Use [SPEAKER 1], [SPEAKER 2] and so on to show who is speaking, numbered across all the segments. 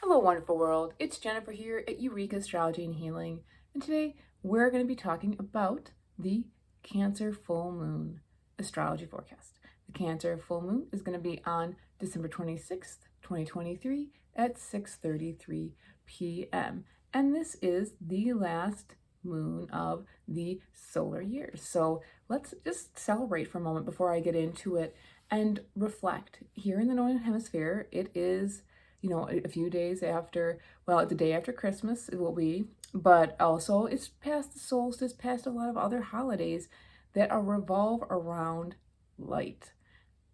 [SPEAKER 1] Hello, wonderful world. It's Jennifer here at Eureka Astrology and Healing, and today we're going to be talking about the Cancer full moon astrology forecast. The Cancer full moon is going to be on December 26th, 2023 at 6:33 p.m. And this is the last moon of the solar year. So let's just celebrate for a moment before I get into it and reflect. Here in the Northern Hemisphere, it is a few days after, well, the day after Christmas it will be, but also it's past the solstice, past a lot of other holidays that are revolve around light.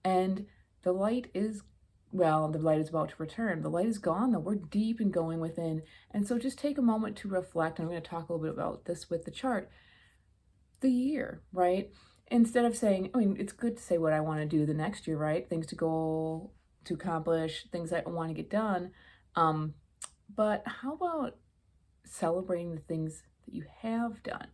[SPEAKER 1] And the light is, well, the light is about to return. The light is gone, though. We're deep and going within. And so just take a moment to reflect. And I'm going to talk a little bit about this with the chart. The year, right? Instead of saying, it's good to say what I want to do the next year, right? Things to accomplish, things I want to get done. But how about celebrating the things that you have done,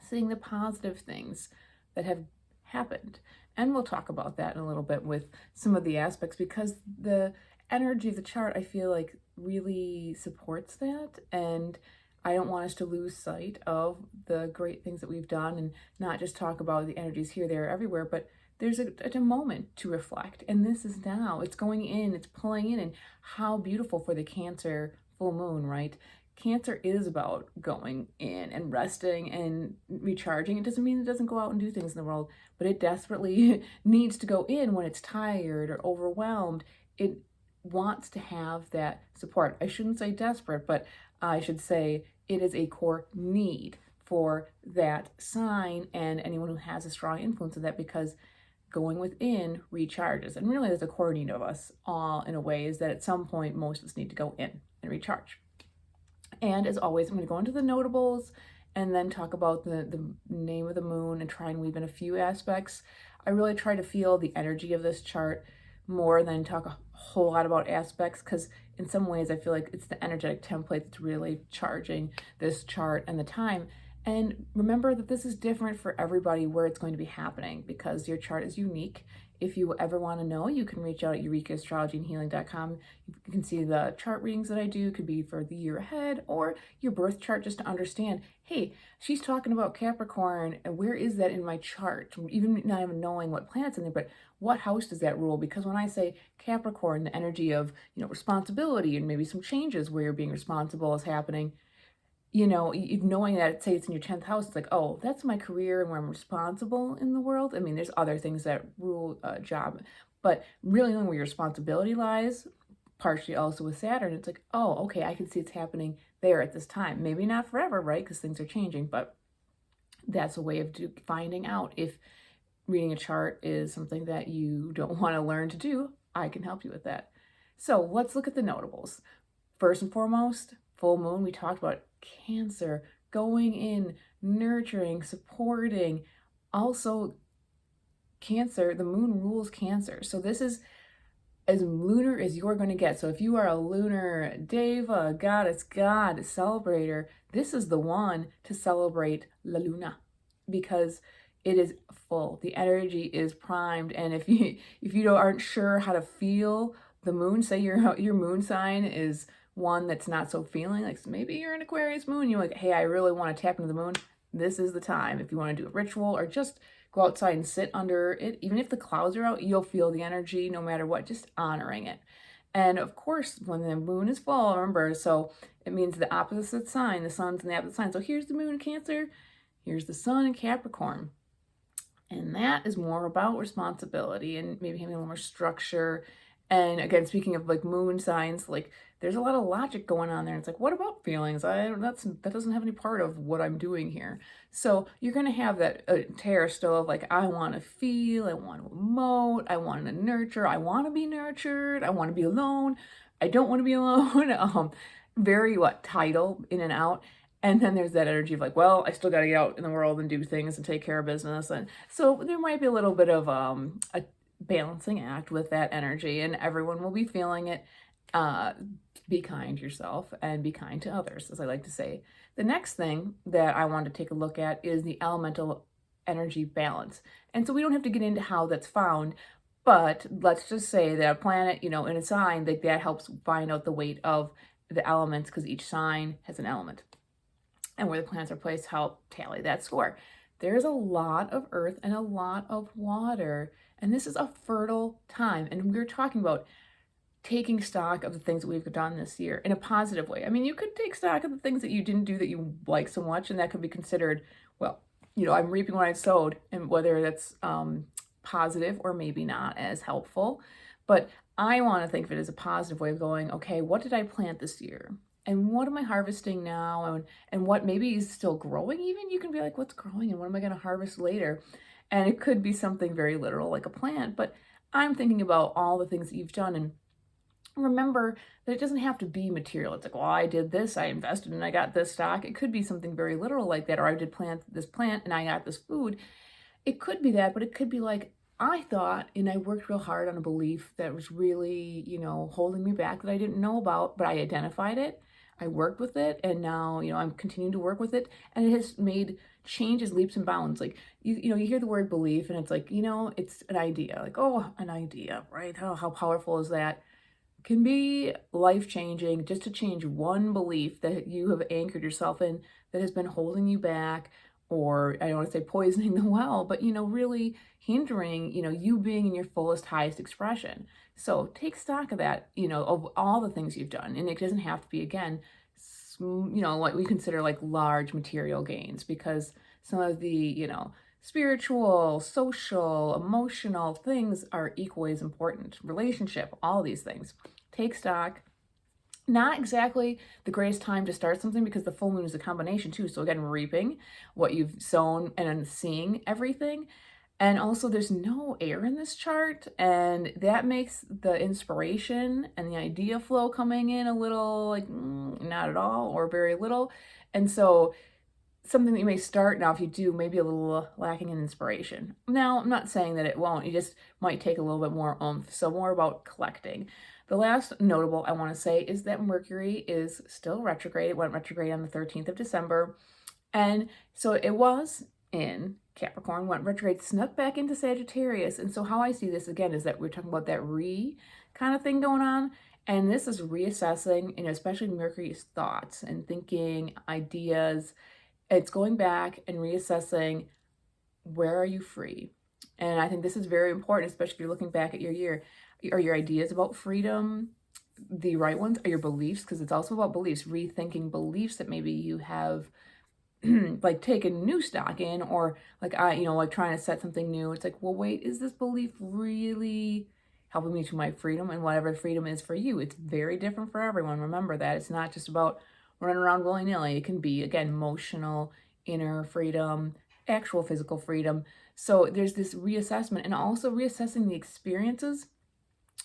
[SPEAKER 1] seeing the positive things that have happened? And we'll talk about that in a little bit with some of the aspects, because the energy of the chart, I feel like, really supports that. And I don't want us to lose sight of the great things that we've done and not just talk about the energies here, there, everywhere, but there's a moment to reflect. And this is now. It's going in, it's pulling in, and how beautiful for the Cancer full moon, right? Cancer is about going in and resting and recharging. It doesn't mean it doesn't go out and do things in the world, but it desperately needs to go in when it's tired or overwhelmed. It wants to have that support. I shouldn't say desperate, but I should say it is a core need for that sign and anyone who has a strong influence of that, because going within recharges. And really, there's a core need of us all, in a way, is that at some point most of us need to go in and recharge. And as always, I'm going to go into the notables and then talk about the name of the moon and try and weave in a few aspects. I really try to feel the energy of this chart more than talk a whole lot about aspects, because in some ways I feel like it's the energetic template that's really charging this chart and the time. And remember that this is different for everybody where it's going to be happening, because your chart is unique. If you ever want to know, you can reach out at EurekaAstrologyandHealing.com. You can see the chart readings that I do. It could be for the year ahead or your birth chart, just to understand, hey, she's talking about Capricorn, and where is that in my chart? Even not even knowing what planet's in there, but what house does that rule? Because when I say Capricorn, the energy of, responsibility and maybe some changes where you're being responsible is happening. Knowing that, say it's in your 10th house, it's like, oh, that's my career and where I'm responsible in the world. I mean, there's other things that rule a job, but really knowing where your responsibility lies, partially also with Saturn, it's like, oh, okay, I can see it's happening there at this time. Maybe not forever, right? Because things are changing, but that's a way of finding out if reading a chart is something that you don't want to learn to do. I can help you with that. So let's look at the notables. First and foremost, full moon, we talked about Cancer, going in, nurturing, supporting. Also, Cancer, the moon rules Cancer. So this is as lunar as you're going to get. So if you are a lunar deva, goddess, god, celebrator, this is the one to celebrate La Luna, because it is full. The energy is primed. And if you aren't sure how to feel the moon, say your moon sign is one that's not so feeling, like maybe you're an Aquarius moon, you're like, hey, I really want to tap into the moon. This is the time. If you want to do a ritual or just go outside and sit under it, even if the clouds are out, you'll feel the energy no matter what, just honoring it. And of course, when the moon is full, remember, so it means the opposite sign, the sun's in the opposite sign. So here's the moon in Cancer, here's the sun in Capricorn. And that is more about responsibility and maybe having a little more structure. And again, speaking of like moon signs, like there's a lot of logic going on there. It's like, what about feelings? That doesn't have any part of what I'm doing here. So you're going to have that tear still of like, I want to feel, I want to emote, I want to nurture, I want to be nurtured, I want to be alone, I don't want to be alone. Very tidal, in and out. And then there's that energy of like, well, I still got to get out in the world and do things and take care of business. And so there might be a little bit of a balancing act with that energy, and everyone will be feeling it. Be kind to yourself and be kind to others, as I like to say. The next thing that I want to take a look at is the elemental energy balance. And so we don't have to get into how that's found, But let's just say that a planet, in a sign, that helps find out the weight of the elements because each sign has an element. And where the planets are placed help tally that score. There's a lot of earth and a lot of water. And this is a fertile time. And we're talking about taking stock of the things that we've done this year in a positive way. I mean, you could take stock of the things that you didn't do that you like so much, and that could be considered, well, I'm reaping what I sowed, and whether that's positive or maybe not as helpful. But I want to think of it as a positive way of going, okay, what did I plant this year? And what am I harvesting now? And what maybe is still growing even? You can be like, what's growing and what am I going to harvest later? And it could be something very literal like a plant, but I'm thinking about all the things that you've done, and remember that it doesn't have to be material. It's like, well, I did this, I invested and I got this stock. It could be something very literal like that, or I did plant this plant and I got this food. It could be that, but it could be like, I thought and I worked real hard on a belief that was really, holding me back that I didn't know about, but I identified it. I worked with it, and now, I'm continuing to work with it, and it has made changes, leaps and bounds. Like, you hear the word belief, and it's like, it's an idea. Like, oh, an idea, right? How powerful is that? Can be life-changing just to change one belief that you have anchored yourself in that has been holding you back, or I don't want to say poisoning the well, but really hindering, you being in your fullest, highest expression. So take stock of that, of all the things you've done. And it doesn't have to be, again, what we consider like large material gains, because some of the, spiritual, social, emotional things are equally as important. Relationship, all these things. Take stock. Not exactly the greatest time to start something because the full moon is a combination too. So again, reaping what you've sown and then seeing everything. And also there's no air in this chart, and that makes the inspiration and the idea flow coming in a little like not at all or very little. And so something that you may start now, if you do, maybe a little lacking in inspiration. Now, I'm not saying that it won't. You just might take a little bit more oomph. So more about collecting. The last notable I want to say is that Mercury is still retrograde. It went retrograde on the 13th of December. And so it was in Capricorn, went retrograde, snuck back into Sagittarius. And so how I see this again is that we're talking about that kind of thing going on. And this is reassessing, especially Mercury's thoughts and thinking, ideas. It's going back and reassessing, where are you free? And I think this is very important, especially if you're looking back at your year. Are your ideas about freedom the right ones? Are your beliefs? Because it's also about beliefs, rethinking beliefs that maybe you have like taken new stock in, or like like trying to set something new. It's like, well, wait, is this belief really helping me to my freedom? And whatever freedom is for you, it's very different for everyone. Remember that it's not just about running around willy-nilly. It can be, again, emotional, inner freedom, actual physical freedom. So there's this reassessment, and also reassessing the experiences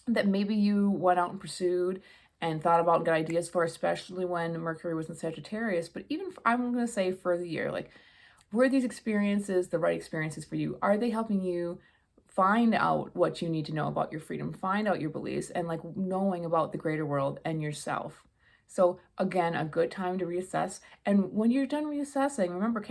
[SPEAKER 1] that maybe you went out and pursued and thought about and got ideas for, especially when Mercury was in Sagittarius. But even, I'm going to say for the year, like, were these experiences the right experiences for you? Are they helping you find out what you need to know about your freedom, find out your beliefs, and like knowing about the greater world and yourself? So again, a good time to reassess. And when you're done reassessing, remember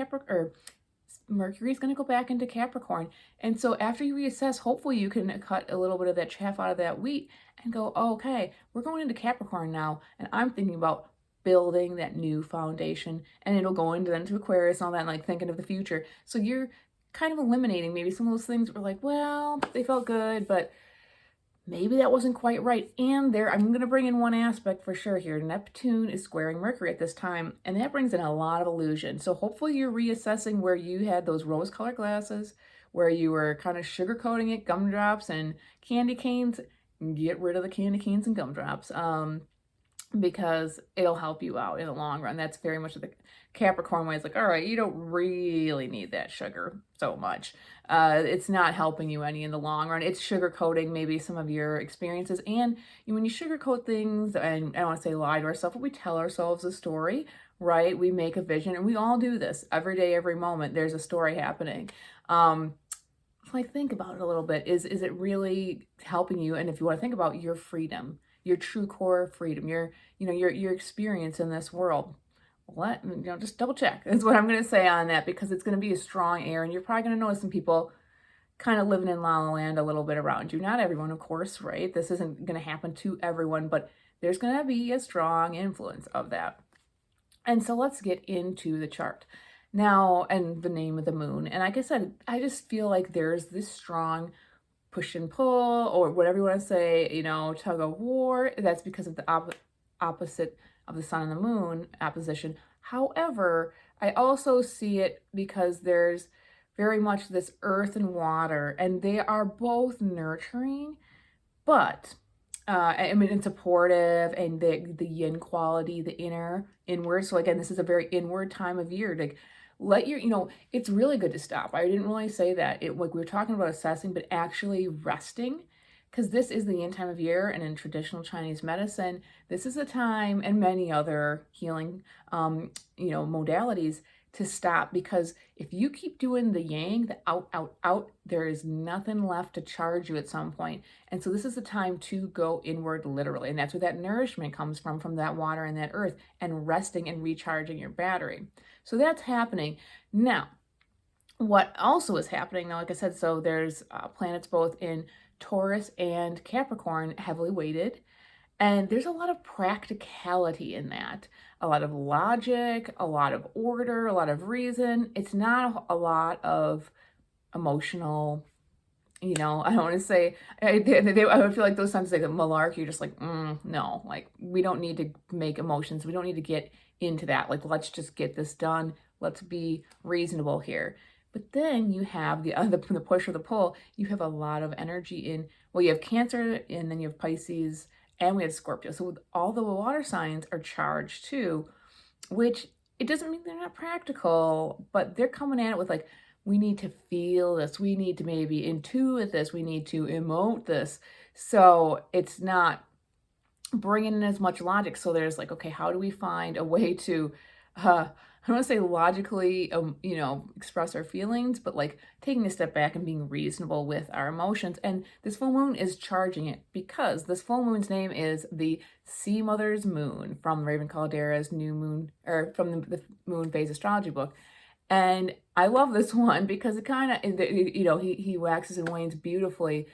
[SPEAKER 1] Mercury is going to go back into Capricorn. And so after you reassess, hopefully you can cut a little bit of that chaff out of that wheat and go, oh, okay, we're going into Capricorn now. And I'm thinking about building that new foundation, and it'll go into Aquarius and all that, and like thinking of the future. So you're kind of eliminating maybe some of those things that were like, well, they felt good, but maybe that wasn't quite right. And I'm going to bring in one aspect for sure here. Neptune is squaring Mercury at this time, and that brings in a lot of illusion. So hopefully you're reassessing where you had those rose-colored glasses, where you were kind of sugarcoating it, gumdrops and candy canes. Get rid of the candy canes and gumdrops, because it'll help you out in the long run. That's very much the Capricorn way. It's like, all right, you don't really need that sugar so much. It's not helping you any in the long run. It's sugarcoating maybe some of your experiences. And when you sugarcoat things, and I don't want to say lie to ourselves, but we tell ourselves a story, right? We make a vision, and we all do this every day, every moment. There's a story happening. Like, think about it a little bit. Is it really helping you? And if you want to think about your freedom, your true core freedom, your experience in this world, just double check is what I'm going to say on that, because it's going to be a strong air, and you're probably going to notice some people kind of living in La La Land a little bit around you. Not everyone, of course, right? This isn't going to happen to everyone, but there's going to be a strong influence of that. And so let's get into the chart now and the name of the moon. And like I said, I just feel like there's this strong push and pull, or whatever you want to say, tug of war. That's because of the opposite of the sun and the moon opposition. However, I also see it because there's very much this earth and water, and they are both nurturing, but and supportive, and the yin quality, the inward. So again, this is a very inward time of year. Like, let your, it's really good to stop. I didn't really say that. Like, we were talking about assessing, but actually resting, because this is the yin time of year, and in traditional Chinese medicine, this is a time, and many other healing, modalities, to stop, because if you keep doing the yang, the out, there is nothing left to charge you at some point. And so this is the time to go inward, literally. And that's where that nourishment comes from that water and that earth, and resting and recharging your battery. So that's happening. Now, what also is happening now, like I said, so there's planets both in Taurus and Capricorn, heavily weighted. And there's a lot of practicality in that, a lot of logic, a lot of order, a lot of reason. It's not a lot of emotional, I don't want to say, I would feel like those signs like a malarkey. You're just like, no, like, we don't need to make emotions. We don't need to get into that. Like, let's just get this done. Let's be reasonable here. But then you have the push or the pull. You have a lot of energy in, well, you have Cancer, and then you have Pisces, and we have Scorpio. So all the water signs are charged too, which it doesn't mean they're not practical, but they're coming at it with like, we need to feel this. We need to maybe intuit this. We need to emote this. So it's not bringing in as much logic. So there's like, okay, how do we find a way to, I don't want to say logically, express our feelings, but like taking a step back and being reasonable with our emotions. And this full moon is charging it, because this full moon's name is the Sea Mother's Moon, from Raven Caldera's new moon, or from the moon phase astrology book. And I love this one because it kind of, he waxes and wanes beautifully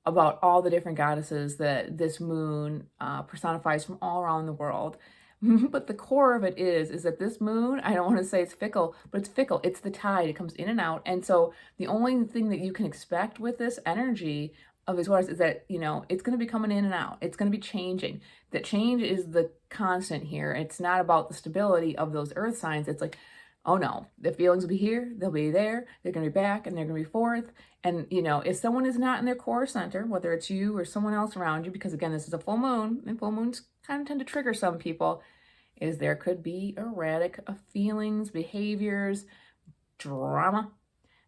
[SPEAKER 1] about all the different goddesses that this moon personifies from all around the world. But the core of it is that this moon, I don't want to say it's fickle, but it's fickle. It's the tide. It comes in and out. And so the only thing that you can expect with this energy of these waters is that, it's going to be coming in and out. It's going to be changing. That change is the constant here. It's not about the stability of those earth signs. It's like, oh no, the feelings will be here, they'll be there, they're going to be back, and they're going to be forth. And, if someone is not in their core center, whether it's you or someone else around you, because again, this is a full moon, and full moons kind of tend to trigger some people, is there could be erratic feelings, behaviors, drama.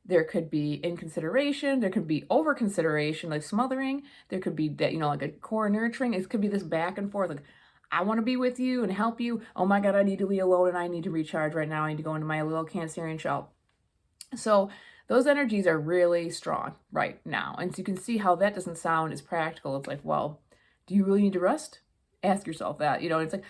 [SPEAKER 1] There could be inconsideration. There could be over-consideration, like smothering. There could be, like a core nurturing. It could be this back and forth, like, I want to be with you and help you. Oh my God, I need to be alone and I need to recharge right now. I need to go into my little Cancerian shell. So those energies are really strong right now. And so you can see how that doesn't sound as practical. It's like, well, do you really need to rest? Ask yourself that. It's like,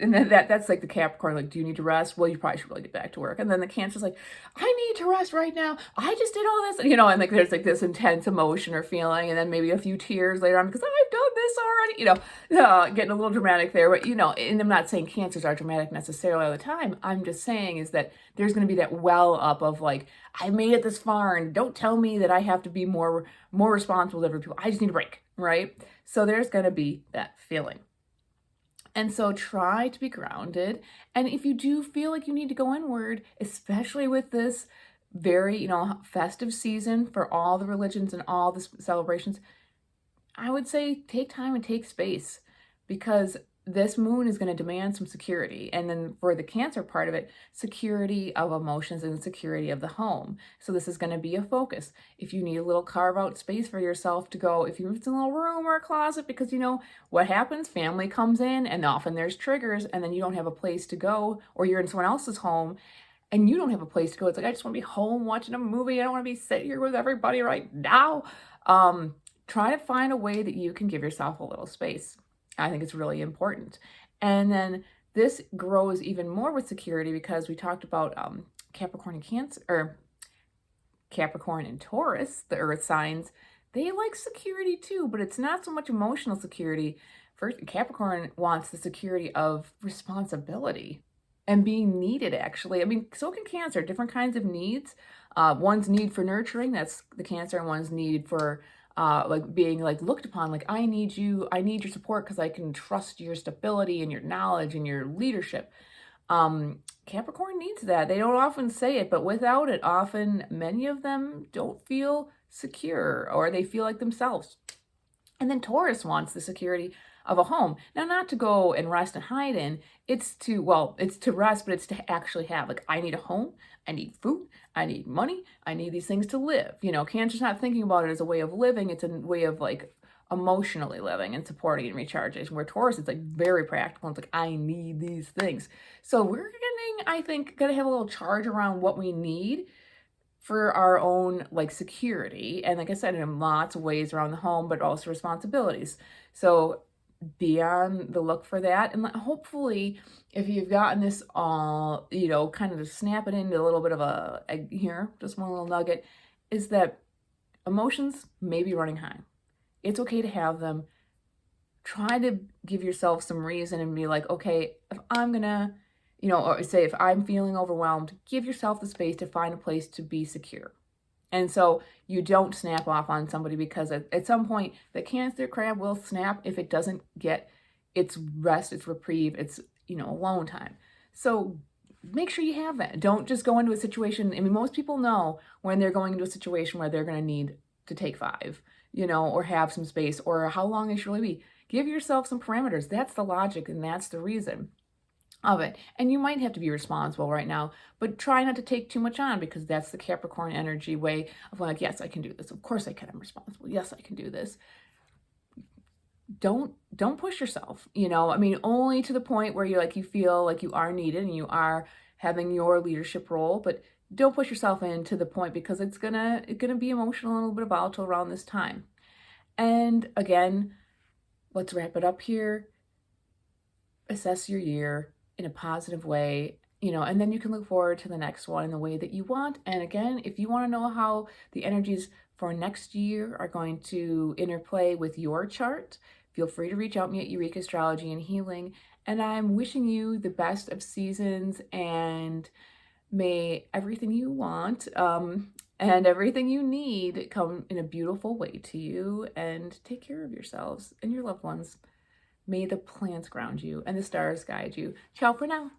[SPEAKER 1] and then that's like the Capricorn, like, do you need to rest? Well, you probably should really get back to work. And then the Cancer's like, I need to rest right now. I just did all this, and like there's like this intense emotion or feeling, and then maybe a few tears later on because I've done this already, getting a little dramatic there. But, and I'm not saying Cancers are dramatic necessarily all the time. I'm just saying is that there's going to be that well up of like, I made it this far, and don't tell me that I have to be more responsible to other people. I just need a break, right? So there's going to be that feeling. And so try to be grounded. And if you do feel like you need to go inward, especially with this very, festive season for all the religions and all the celebrations, I would say take time and take space, because this moon is going to demand some security. And then for the Cancer part of it, security of emotions and security of the home. So this is going to be a focus. If you need a little carve out space for yourself to go, if it's a little room or a closet, because what happens, family comes in and often there's triggers, and then you don't have a place to go, or you're in someone else's home and you don't have a place to go. It's like, I just want to be home watching a movie. I don't want to be sitting here with everybody right now. Try to find a way that you can give yourself a little space. I think it's really important. And then this grows even more with security, because we talked about Capricorn and Cancer, or Capricorn and Taurus, the earth signs, they like security too, but it's not so much emotional security. First, Capricorn wants the security of responsibility and being needed, actually. I mean, so can Cancer, different kinds of needs. One's need for nurturing, that's the Cancer, and one's need for like being like looked upon, like I need your support because I can trust your stability and your knowledge and your leadership. Capricorn needs that. They don't often say it, but without it, often many of them don't feel secure or they feel like themselves. And then Taurus wants the security of a home. Now, not to go and rest and hide in, it's to rest, but it's to actually have, like, I need a home, I need food, I need money, I need these things to live. Cancer's not thinking about it as a way of living, it's a way of like emotionally living and supporting and recharging. Where Taurus is like very practical. It's like, I need these things. So we're gonna have a little charge around what we need for our own like security. And like I said, in lots of ways around the home, but also responsibilities. So be on the look for that. And hopefully, if you've gotten this all, kind of to snap it into a little bit of a here, just one little nugget, is that emotions may be running high. It's okay to have them. Try to give yourself some reason and be like, okay, if I'm gonna, or say if I'm feeling overwhelmed, give yourself the space to find a place to be secure. And so you don't snap off on somebody, because at some point the Cancer crab will snap if it doesn't get its rest, its reprieve, its, alone time. So make sure you have that. Don't just go into a situation. I mean, most people know when they're going into a situation where they're going to need to take 5, or have some space, or how long it should really be. Give yourself some parameters. That's the logic, and that's the reason of it. And you might have to be responsible right now, but try not to take too much on, because that's the Capricorn energy way of like, yes, I can do this. Of course I can. I'm responsible. Yes, I can do this. Don't push yourself, I mean, only to the point where you feel like you are needed and you are having your leadership role, but don't push yourself in to the point, because it's gonna be emotional and a little bit volatile around this time. And again, let's wrap it up here. Assess your year in a positive way, and then you can look forward to the next one in the way that you want. And again, if you want to know how the energies for next year are going to interplay with your chart, feel free to reach out to me at Eureka Astrology and Healing. And I'm wishing you the best of seasons, and may everything you want and everything you need come in a beautiful way to you. And take care of yourselves and your loved ones. May the plants ground you and the stars guide you. Ciao for now.